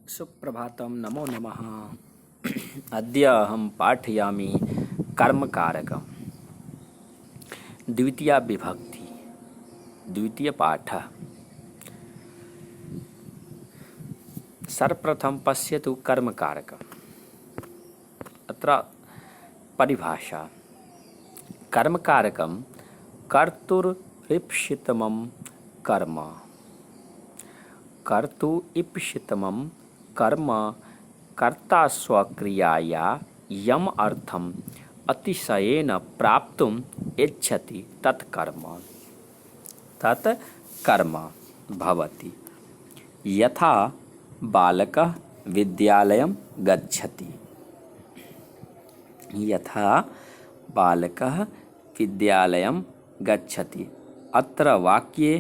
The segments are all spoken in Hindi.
सुप्रभातं नमो नमः। अद्य अहं पाठयामि कर्मकारकं द्वितीया विभक्ति द्वितीयपाठः। सर्वप्रथमं पश्यतु कर्मकारकम्। अत्र परिभाषा कर्मकारकं कर्तुरीप्सितमं कर्म। कर्तु इप्सितमं कर्म कर्ता स्वक्रियाया यम अर्थम अतिशयेन प्राप्तुम् इच्छति तत्कर्म भवति। यथा बालकः विद्यालयं गच्छति। यथा बालकः विद्यालयं गच्छति। अत्र वाक्ये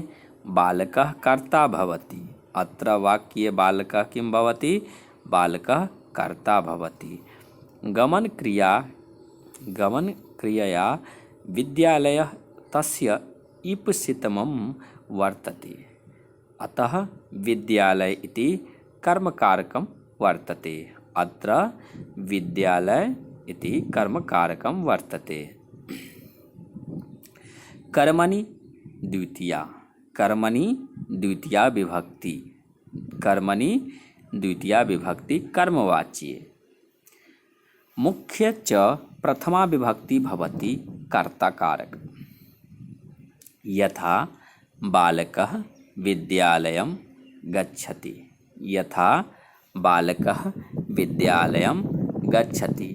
बालकः कर्ता भवति। अत्र वाक्ये बालकः किं भवति? बालकः कर्ता भवति। गमनक्रियया विद्यालयः तस्य इप्सितमं वर्तते। अतः विद्यालय इति कर्मकारकं वर्तते। अत्र विद्यालय इति कर्मकारकं वर्तते। कर्मणि द्वितीया विभक्ति। कर्मणि द्वितीया विभक्ति कर्मवाच्ये। मुख्य च प्रथमा विभक्ति भवति कर्ताकारक। यथा बालकः विद्यालयं गच्छति। यथा बालकः विद्यालयं गच्छति।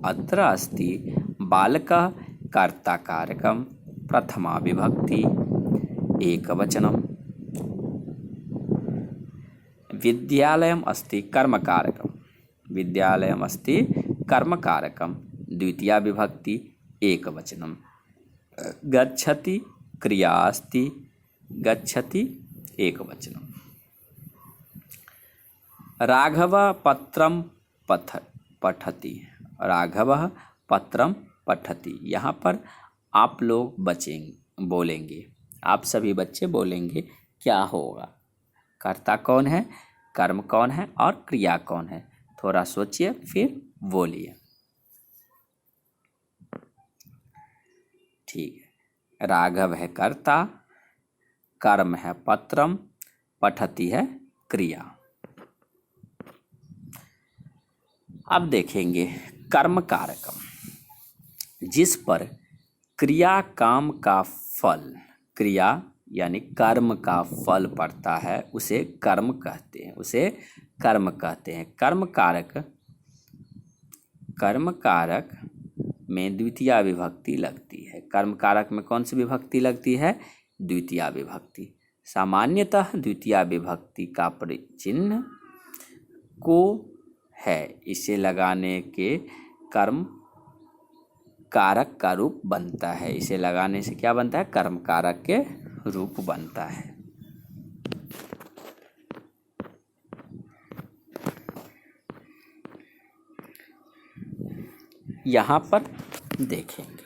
अत्र अस्ति बालकः कर्ताकारकं प्रथमा विभक्ति एकवचनं। विद्यालयम् अस्ति कर्मकारकं। विद्यालयम् अस्ति कर्मकारकं द्वितीया विभक्ति एकवचनं। गच्छति क्रिया अस्ति। गच्छति एकवचनं। राघवः पत्रं पठति। राघवः पत्रं पठति। यहाँ पर आप लोग बोलेंगे, आप सभी बच्चे बोलेंगे क्या होगा, कर्ता कौन है, कर्म कौन है और क्रिया कौन है। थोड़ा सोचिए फिर बोलिए। ठीक है। राघव है कर्ता, कर्म है पत्रम, पठति है क्रिया। अब देखेंगे कर्म कारकम, जिस पर क्रिया काम का फल, क्रिया यानी कर्म का फल पड़ता है, उसे कर्म कहते हैं। कर्म कारक में द्वितीया विभक्ति लगती है। कर्म कारक में कौन सी विभक्ति लगती है? द्वितीया विभक्ति। सामान्यतः द्वितीया विभक्ति का चिन्ह को है। इसे लगाने के कर्म कारक का रूप बनता है। इसे लगाने से क्या बनता है? कर्म कारक के रूप बनता है। यहाँ पर देखेंगे,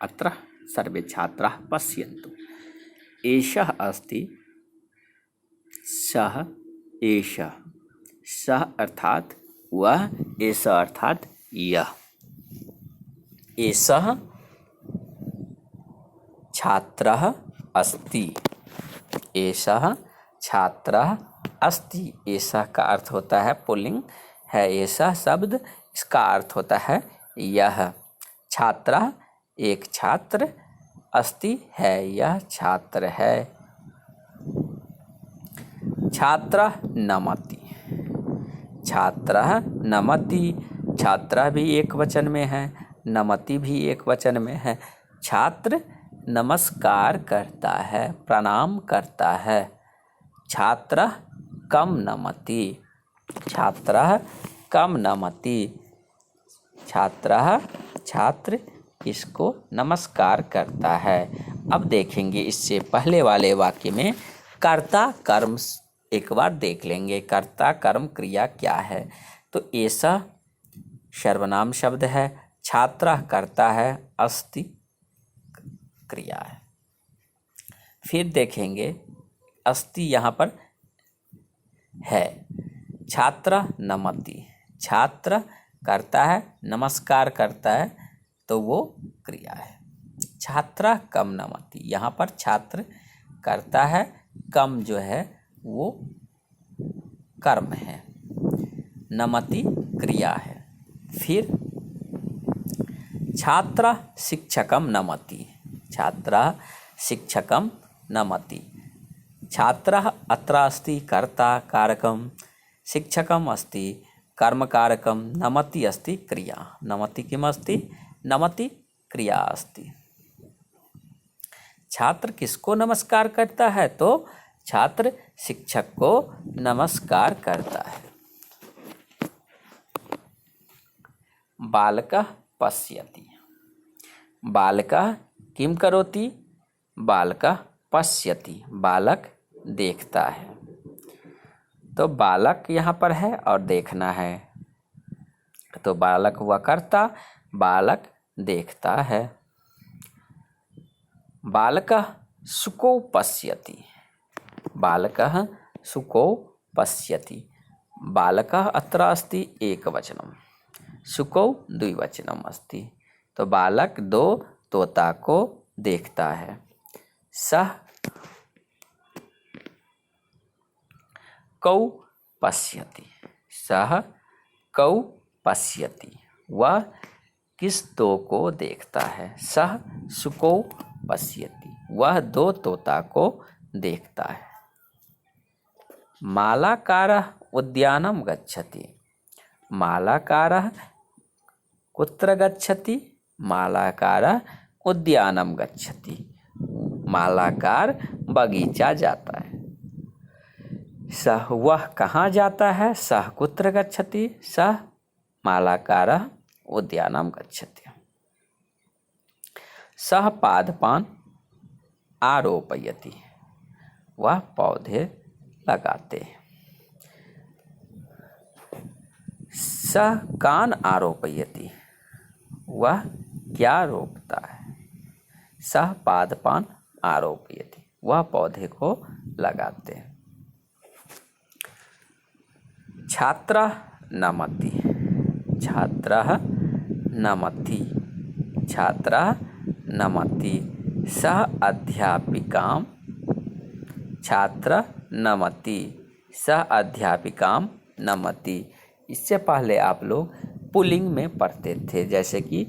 अत्र सर्वे छात्राः पश्यन्तु। एषः अस्ति, सः, एषः। सः अर्थात वह, एषः अर्थात यह। एषः छात्रः अस्ति। एषः छात्रः अस्ति। एषः का अर्थ होता है पुल्लिंग है। एषः शब्द, इसका अर्थ होता है यह। छात्रः एक छात्र, अस्ति है यह छात्र है। छात्रः नमति। छात्रः नमति। छात्रः भी एक वचन में है, नमति भी एक वचन में है। छात्र नमस्कार करता है, प्रणाम करता है। छात्रः कम नमति। छात्रः कम नमति। छात्र इसको नमस्कार करता है। अब देखेंगे इससे पहले वाले वाक्य में कर्ता कर्म एक बार देख लेंगे। कर्ता कर्म क्रिया क्या है? तो ऐसा सर्वनाम शब्द है, छात्रः कर्ता है, अस्ति क्रिया है। फिर देखेंगे अस्ति यहाँ पर है। छात्र नमति, छात्र करता है, नमस्कार करता है, तो वो क्रिया है। छात्र कम नमति, यहाँ पर छात्र करता है, कम जो है वो कर्म है, नमति क्रिया है। फिर छात्र शिक्षकम नमति, छात्र शिक्षकम नमति। छात्र अत्र अस्ति कर्ता कारकम, शिक्षकम अस्ति कर्मकारकम, नमति अस्ति क्रिया, नमति किम अस्ति, नमति क्रिया अस्ति। छात्र किसको नमस्कार करता है, तो छात्र शिक्षक को नमस्कार करता है। बालकः पश्यति, बालकः किम करोति, बालकः पश्यति, बालक देखता है। तो बालक यहाँ पर है और देखना है, तो बालक हुआ कर्ता, बालक देखता है। बालकः शुकौ पश्यति, बालकः शुकौ पश्यति। बालकः अत्र अस्ति एकवचनम, शुकौ द्विवचनम अस्ति, तो बालक दो तोता को देखता है। सः कौ पश्यति, सः कौ पश्यति, वह किस दो को देखता है। सः शुकौ पश्यति, वह दो तोता को देखता है। मालाकारः उद्यानं गच्छति, मालाकारः कुत्र गच्छति, मालाकारः उद्यानं गच्छति, मालाकार बगीचा जाता है। सः वह कहाँ जाता है, सः कुत्र गच्छति, सः मालाकारः उद्यानं गच्छति। सः पादपान् आरोपयति, वह पौधे लगाते हैं। सः कान् आरोपयति, वह क्या रोपता है। सः पादपान् आरोपयति, वह पौधे को लगाते हैं। छात्रः नमति, छात्रः नमति, छात्रः नमति। सः अध्यापिकां, छात्र नमति, सः अध्यापिकां नमति। इससे पहले आप लोग पुल्लिंग में पढ़ते थे, जैसे कि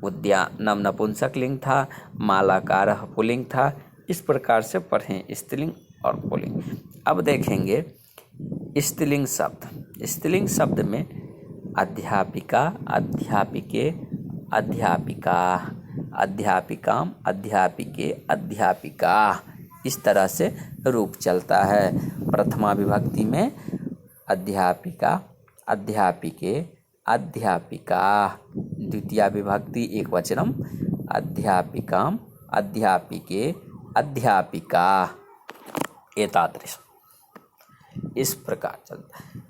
उद्यानम नपुंसक लिंग था, मालाकारः पुल्लिंग था, इस प्रकार से पढ़ें स्त्रीलिंग और पुल्लिंग। अब देखेंगे स्त्रीलिंग शब्द। स्त्रीलिंग शब्द में अध्यापिका, अध्यापिके, अध्यापिका, अध्यापिकाम, अध्यापिके, अध्यापिका, इस तरह से रूप चलता है। प्रथमा विभक्ति में अध्यापिका, अध्यापिके, अध्यापिका। द्वितीया विभक्ति एकवचनम अध्यापिकाम, अध्यापिके, अध्यापिका, एतादृश इस प्रकार चलता है।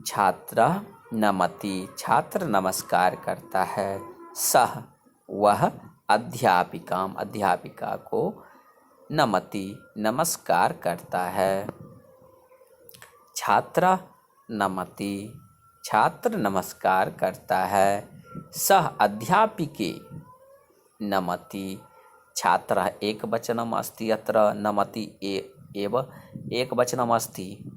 छात्र नमति, छात्र नमस्कार करता है। सह वह अध्यापिकाम, अध्यापिका को नमति नमस्कार करता है। छात्र नमति, छात्र नमस्कार करता है। सह अध्यापिके नमति, छात्र एक वचनम अस्ति, अत्र नमति एव एक वचनम अस्ति,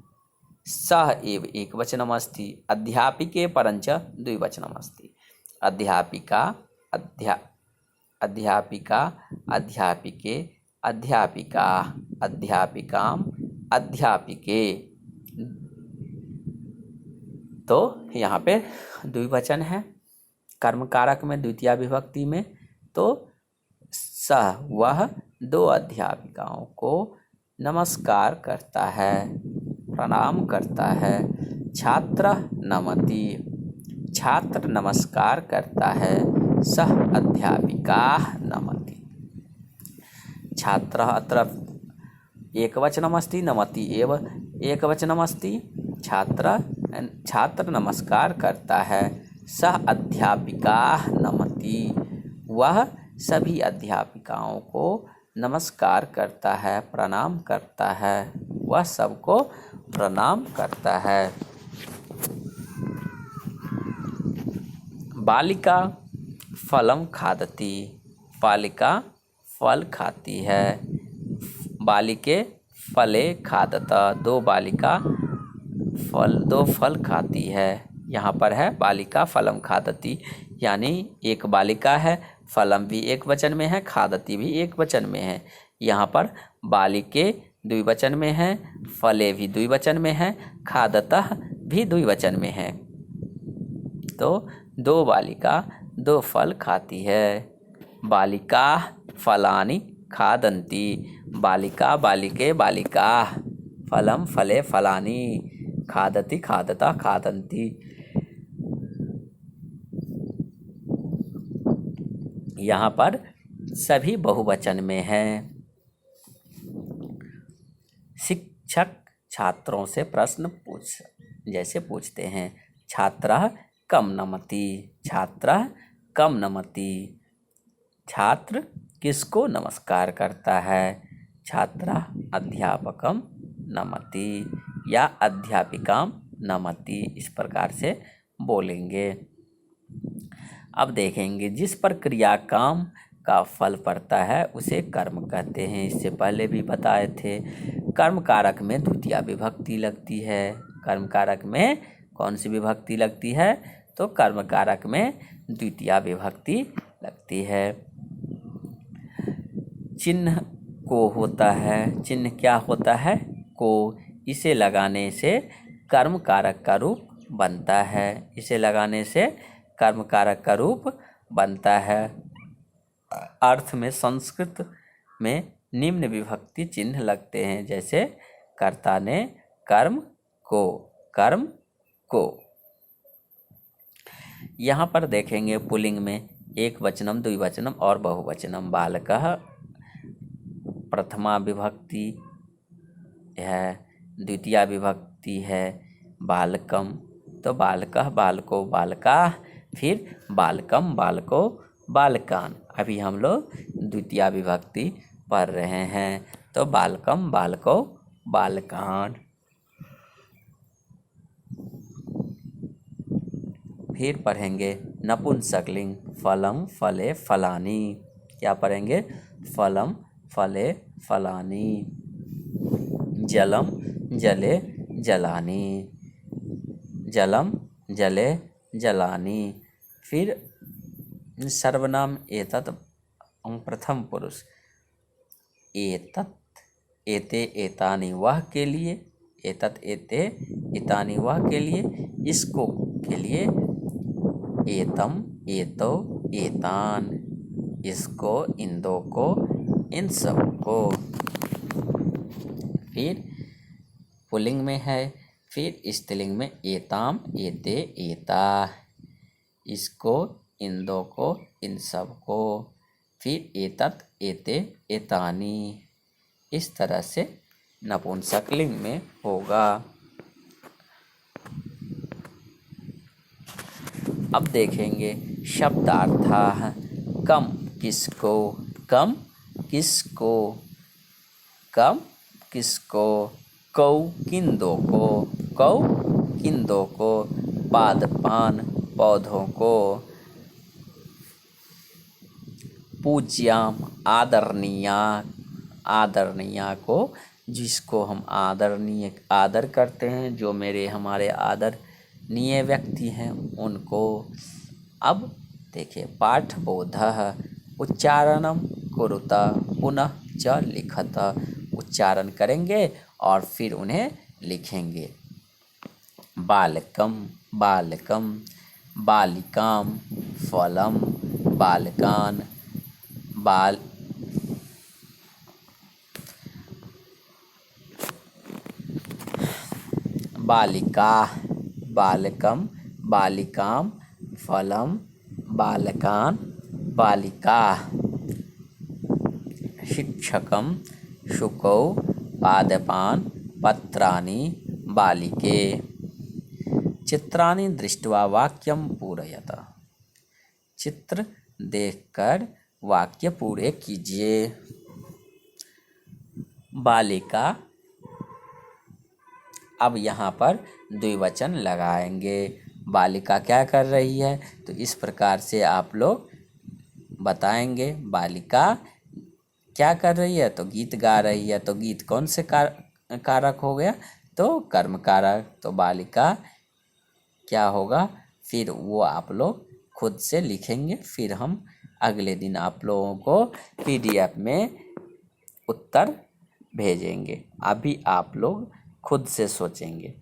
सह एव एक वचनम अस्ति, अध्यापिके परंच द्विवचनम अस्ति। अध्यापिका, अध्यापिका, अध्यापिके, अध्यापिका, अध्यापिकाम, अध्यापिके। तो यहाँ पे द्विवचन है कर्म कारक में, द्वितीया विभक्ति में। तो सह वह दो अध्यापिकाओं को नमस्कार करता है, प्रणाम करता है। छात्र नमति, छात्र नमस्कार करता है। सह अध्यापिका नमति। छात्र अत्र एकवचनमस्ति, नमति एव एकवचनमस्ति। छात्र नमस्कार करता है। सह अध्यापिका नमति, वह सभी अध्यापिकाओं को नमस्कार करता है, प्रणाम करता है, वह सबको प्रणाम करता है। बालिका फलम खादती, बालिका फल खाती है। बालिके फले खादता, दो बालिका दो फल खाती है। यहाँ पर है बालिका फलम खादती, यानी एक बालिका है, फलम भी एक वचन में है, खादती भी एक वचन में है। यहाँ पर बालिके द्विवचन में है, फले भी द्विवचन में है, खादतः भी द्विवचन में है। तो दो बालिका दो फल खाती है। बालिका फलानि खादन्ति, बालिका बालिके बालिका फलम फले फलानि खादति खादता खादन्ति। यहाँ पर सभी बहुवचन में है। शिक्षक छात्रों से प्रश्न पूछते हैं। छात्रः कम नमति, छात्रः कम नमति, छात्र किसको नमस्कार करता है? छात्रः अध्यापकम नमति या अध्यापिकाम नमति, इस प्रकार से बोलेंगे। अब देखेंगे जिस पर क्रिया काम का फल पड़ता है उसे कर्म कहते हैं। इससे पहले भी बताए थे। कर्म कारक में द्वितीया विभक्ति लगती है। कर्म कारक में कौन सी विभक्ति लगती है? तो कर्म कारक में द्वितीया विभक्ति लगती है। चिन्ह को होता है। चिन्ह क्या होता है? को। इसे लगाने से कर्म कारक का रूप बनता है। इसे लगाने से कर्म कारक का रूप बनता है। अर्थ में संस्कृत में निम्न विभक्ति चिन्ह लगते हैं, जैसे कर्ता ने कर्म को। यहाँ पर देखेंगे पुल्लिंग में एक वचनम द्विवचनम और बहुवचनम। बालकः प्रथमा विभक्ति है, द्वितीया विभक्ति है। बालकम तो बालकः बालको बालकाः, फिर बालकम बालको बालकान। अभी हम लोग द्वितीया विभक्ति पढ़ रहे हैं, तो बालकम बालको बालकान। फिर पढ़ेंगे नपुंसकलिंग फलम फले फलानी। क्या पढ़ेंगे? फलम फले फलानी। जलम जले जलानी, जलम जले जलानी। फिर सर्वनाम एतत् प्रथम पुरुष, एतत् एते एतानि वह के लिए, एतत् एते एतानि वह के लिए, इसको के लिए एतम एतो एतान, इसको इन दो को इन सब को। फिर पुल्लिंग में है। फिर स्त्रीलिंग में एताम एते एता, इसको इन दो को इन सब को। फिर एतत् एते एतानी। इस तरह से नपुंसकलिंग में होगा। अब देखेंगे शब्दार्थः। कम किसको, कम किसको, कम किसको। कौ किन दो को, कौ किन दो को। पादपान पौधों को। पूज्याम आदरणीया, आदरणीया को जिसको हम आदर करते हैं, जो हमारे आदरणीय व्यक्ति हैं उनको। अब देखिए पाठबोधः उच्चारणम कुरुत पुनः च लिखत, उच्चारण करेंगे और फिर उन्हें लिखेंगे। बालकम बालकम, बालिकाम फलम, बालकान बालिका, बालकम बालिकाम फलम, बालकान बालिका। शिक्षकम शुकौ पादपान पत्राणि बालिके। चित्राणि दृष्ट्वा वाक्यम पूरयत, चित्र देखकर वाक्य पूरे कीजिए। बालिका अब यहाँ पर द्विवचन लगाएंगे। बालिका क्या कर रही है, तो इस प्रकार से आप लोग बताएंगे। बालिका क्या कर रही है, तो गीत गा रही है। तो गीत कौन से कारक हो गया, तो कर्म कारक। तो बालिका क्या होगा, फिर वो आप लोग खुद से लिखेंगे। फिर हम अगले दिन आप लोगों को PDF में उत्तर भेजेंगे। अभी आप लोग खुद से सोचेंगे।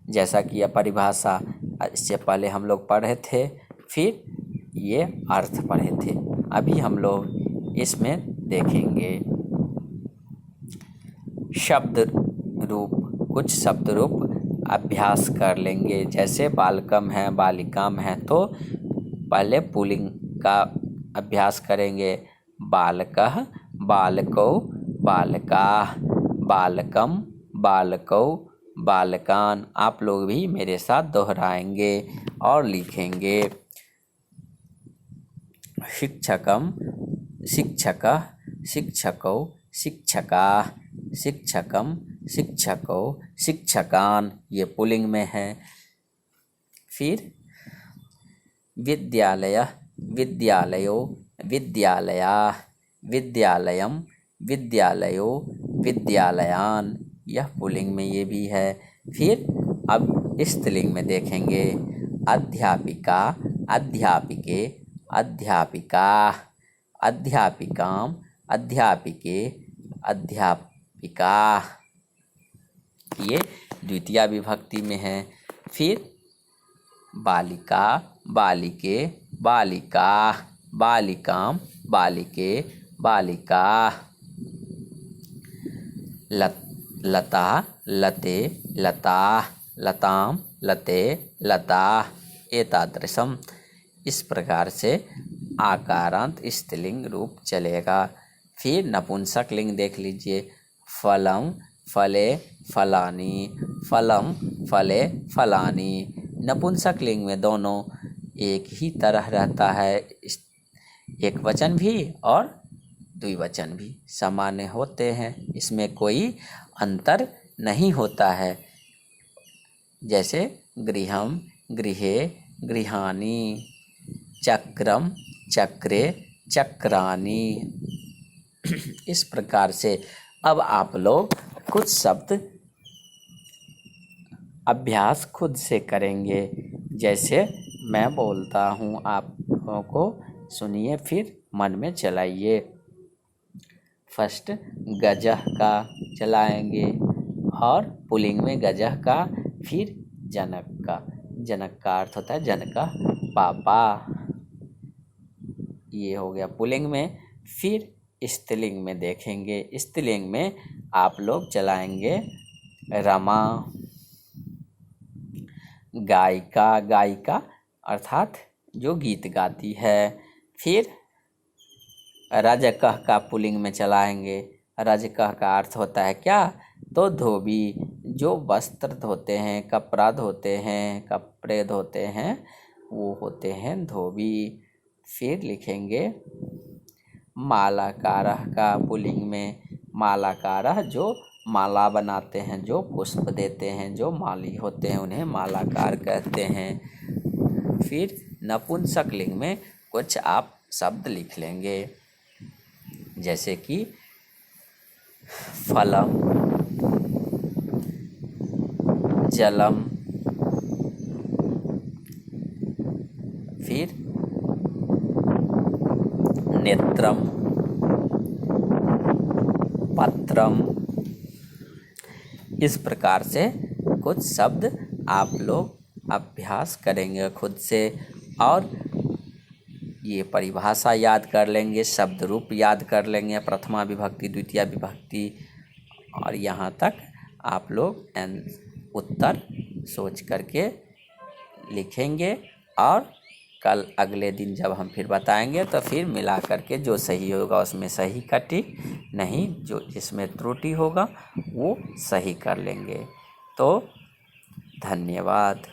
जैसा कि यह परिभाषा इससे पहले हम लोग पढ़े थे, फिर ये अर्थ पढ़े थे। अभी हम लोग इसमें देखेंगे शब्द रूप, कुछ शब्द रूप अभ्यास कर लेंगे। जैसे बालकम है, बालिकाम है, तो पहले पुल्लिंग का अभ्यास करेंगे। बालकः, बालकौ, बालकाः, बालकम, बालकौ, बालकान। आप लोग भी मेरे साथ दोहराएंगे और लिखेंगे। शिक्षकम, शिक्षकः, शिक्षकौ, शिक्षकाः, शिक्षकम, शिक्षकौ, शिक्षकान। ये पुल्लिंग में है। फिर विद्यालयः, विद्यालयो, विद्यालयाः, विद्यालयम, विद्यालयो, विद्यालयान। यह पुल्लिंग में ये भी है। फिर अब स्त्रीलिंग में देखेंगे। अध्यापिका, अध्यापिके, अध्यापिकाः, अध्यापिकाम, अध्यापिके, अध्यापिकाः। ये द्वितीया विभक्ति में है। फिर बालिका, बालिके, बालिकाः, बालिकाम, बालिके, बालिकाः। लता, लते, लताः, लताम, लते, लताः। एतादृशम। इस प्रकार से आकारांत स्त्रीलिंग रूप चलेगा। फिर नपुंसक लिंग देख लीजिए। फलम, फले, फलानी, फलम, फले, फलानी। नपुंसक लिंग में दोनों एक ही तरह रहता है। एक वचन भी और द्विवचन भी सामान्य होते हैं, इसमें कोई अंतर नहीं होता है। जैसे गृहम, गृहे, गृहाणि, चक्रम, चक्रे, चक्रानि। इस प्रकार से अब आप लोग कुछ शब्द अभ्यास खुद से करेंगे। जैसे मैं बोलता हूँ, आप लोगों को सुनिए, फिर मन में चलाइए। फर्स्ट गजह का चलाएंगे और पुल्लिंग में गजह का, फिर जनक का। जनक का अर्थ होता है जनका पापा। ये हो गया पुल्लिंग में। फिर स्त्रीलिंग में देखेंगे। स्त्रीलिंग में आप लोग चलाएंगे रमा, गायिका, गायिका अर्थात जो गीत गाती है। फिर रजकः का पुल्लिंग में चलाएंगे। रजकः का अर्थ होता है क्या, तो धोबी, जो वस्त्र धोते हैं, कपड़ा धोते हैं, कपड़े धोते हैं, वो होते हैं धोबी। फिर लिखेंगे मालाकारः का पुल्लिंग में। मालाकारः जो माला बनाते हैं, जो पुष्प देते हैं, जो माली होते हैं, उन्हें मालाकार कहते हैं। फिर नपुंसक लिंग में कुछ आप शब्द लिख लेंगे। जैसे कि फलम, जलम, फिर नेत्रम, पत्रम। इस प्रकार से कुछ शब्द आप लोग अभ्यास करेंगे खुद से और ये परिभाषा याद कर लेंगे, शब्द रूप याद कर लेंगे, प्रथमा विभक्ति, द्वितीया विभक्ति, और यहाँ तक आप लोग उत्तर सोच करके लिखेंगे। और कल अगले दिन जब हम फिर बताएंगे तो फिर मिला करके जो सही होगा उसमें सही का टिक, नहीं जो जिसमें त्रुटि होगा वो सही कर लेंगे। तो धन्यवाद।